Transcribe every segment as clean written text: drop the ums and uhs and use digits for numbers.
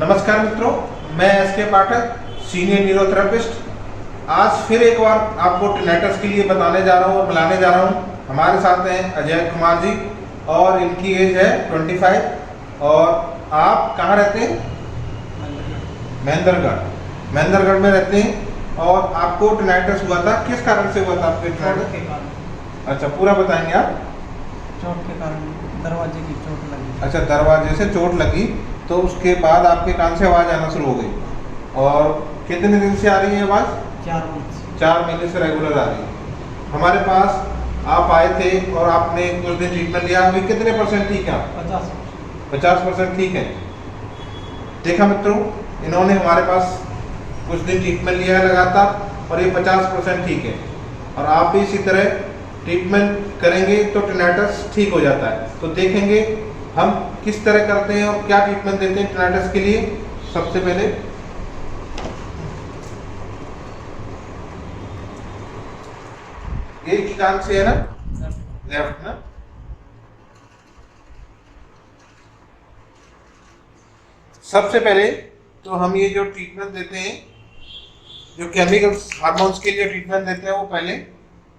नमस्कार मित्रों, मैं एस.के. पाठक, सीनियर न्यूरोथेरेपिस्ट। आज फिर एक बार आपको टिनेटस के लिए बताने जा रहा हूँ और बुलाने जा रहा हूँ। हमारे साथ हैं अजय कुमार जी और इनकी एज है 25। और आप कहाँ रहते हैं? महेंद्रगढ़ में रहते हैं। और आपको टिनेटस हुआ था, किस कारण से हुआ था आपके टिनेटस? के कारण। अच्छा, पूरा बताएंगे आप? चोट के कारण, दरवाजे की चोट लगी। अच्छा, दरवाजे से चोट लगी तो उसके बाद आपके कान से आवाज़ आना शुरू हो गई। और कितने दिन से आ रही है आवाज़? 4 महीने से। 4 महीने से रेगुलर आ रही है। हमारे पास आप आए थे और आपने कुछ दिन ट्रीटमेंट लिया। अभी कितने परसेंट ठीक है आप? 50% ठीक है। देखा मित्रों, इन्होंने हमारे पास कुछ दिन ट्रीटमेंट लिया है लगातार और ये 50% ठीक है। और आप भी इसी तरह ट्रीटमेंट करेंगे तो टिनेटस ठीक हो जाता है। तो देखेंगे हम किस तरह करते हैं और क्या ट्रीटमेंट देते हैं टिनेटस के लिए। सबसे पहले एक ही कान से है ना, लेफ्ट ना। सबसे पहले तो हम ये जो ट्रीटमेंट देते हैं, जो केमिकल हार्मोन्स के लिए ट्रीटमेंट देते हैं वो पहले,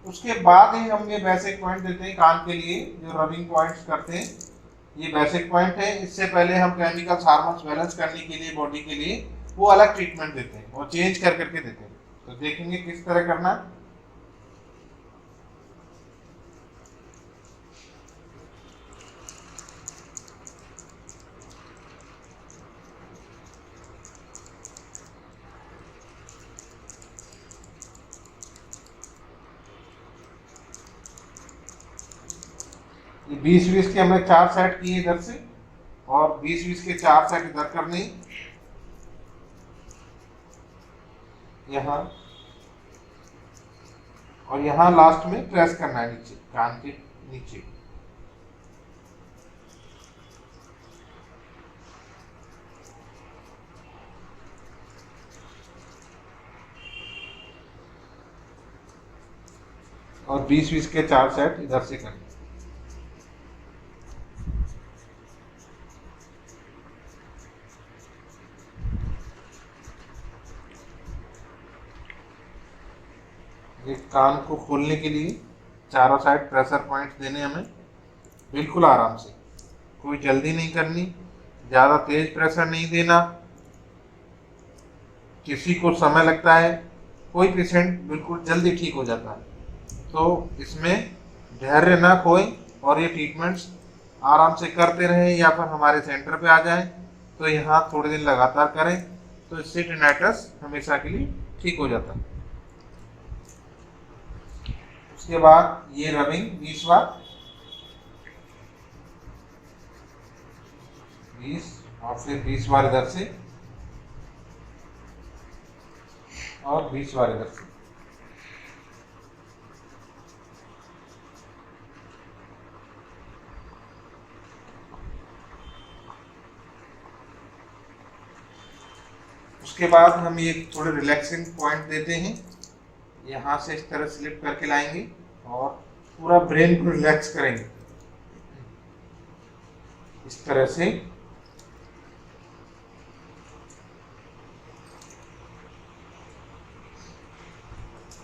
उसके बाद ही हम ये बेसिक पॉइंट देते हैं कान के लिए, जो रबिंग पॉइंट्स करते हैं। ये बेसिक पॉइंट है। इससे पहले हम केमिकल हार्मोन्स बैलेंस करने के लिए बॉडी के लिए वो अलग ट्रीटमेंट देते हैं और चेंज कर करके देते हैं। तो देखेंगे किस तरह करना। ये 20-20 के हमने 4 सेट किए इधर से और 20-20 के 4 सेट इधर करने, यहाँ और यहाँ लास्ट में प्रेस करना है नीचे, कान के नीचे। और 20-20 के 4 सेट इधर से करने। ये कान को खोलने के लिए चारों साइड प्रेशर पॉइंट्स देने हमें, बिल्कुल आराम से, कोई जल्दी नहीं करनी, ज़्यादा तेज प्रेशर नहीं देना। किसी को समय लगता है, कोई पेशेंट बिल्कुल जल्दी ठीक हो जाता है। तो इसमें धैर्य ना खोएं और ये ट्रीटमेंट्स आराम से करते रहें, या फिर हमारे सेंटर पे आ जाएं तो यहाँ थोड़े दिन लगातार करें, तो इससे टिनेटस हमेशा के लिए ठीक हो जाता है। उसके बाद ये रबिंग 20 बार, 20 और फिर 20 बार इधर से और 20 बार इधर से। उसके बाद हम ये थोड़े रिलैक्सिंग पॉइंट देते हैं। यहाँ से इस तरह स्लिप करके लाएंगे और पूरा ब्रेन को रिलैक्स करेंगे इस तरह से।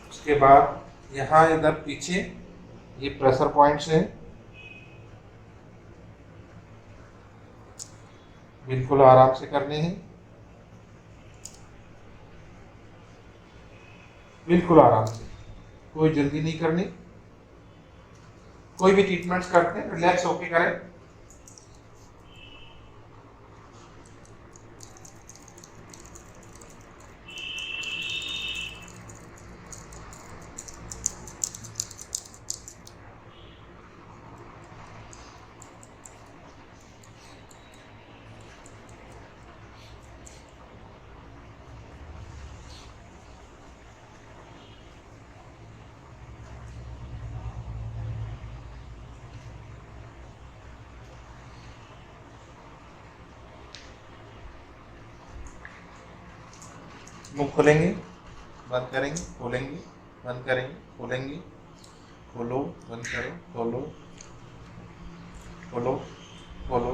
उसके बाद यहाँ इधर पीछे ये प्रेशर पॉइंट्स हैं, बिल्कुल आराम से करने हैं, बिल्कुल आराम से, कोई जल्दी नहीं करनी। कोई भी ट्रीटमेंट्स करते हैं रिलैक्स होके करें। मुंह खोलेंगे, बंद करेंगे, खोलेंगे, बंद करेंगे, खोलेंगे, खोलो, बंद करो, खोलो, खोलो, खोलो,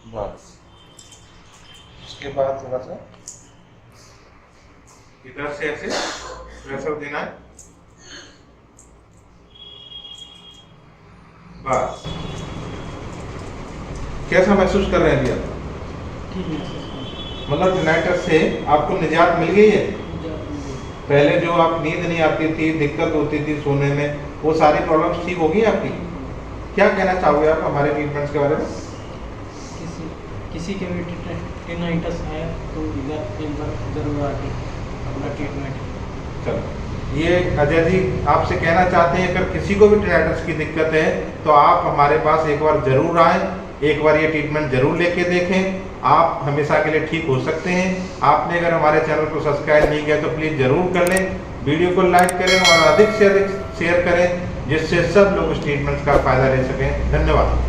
बस। उसके बाद थोड़ा सा इधर से ऐसे प्रेशर देना है, बस। कैसा महसूस कर रहे हैं अभी आप? ठीक है सर। मतलब टिनाइटस से आपको निजात मिल गई है? पहले जो आप नींद नहीं आती थी, दिक्कत होती थी सोने में, वो सारी प्रॉब्लम्स ठीक हो गई आपकी? क्या कहना चाहोगे आप हमारे ट्रीटमेंट्स के बारे में? किसी के भी टिनाइटस है तो इधर एक बार जरूर आके अपना ट्रीटमेंट। चलो, ये अजय जी आपसे कहना चाहते हैं अगर किसी को भी टिनाइटस की दिक्कत है तो आप हमारे पास एक बार जरूर आएँ, एक बार ये ट्रीटमेंट जरूर लेके देखें, आप हमेशा के लिए ठीक हो सकते हैं। आपने अगर हमारे चैनल को सब्सक्राइब नहीं किया तो प्लीज़ ज़रूर कर लें, वीडियो को लाइक करें और अधिक से अधिक शेयर करें, जिससे सब लोग इस ट्रीटमेंट का फ़ायदा ले सकें। धन्यवाद।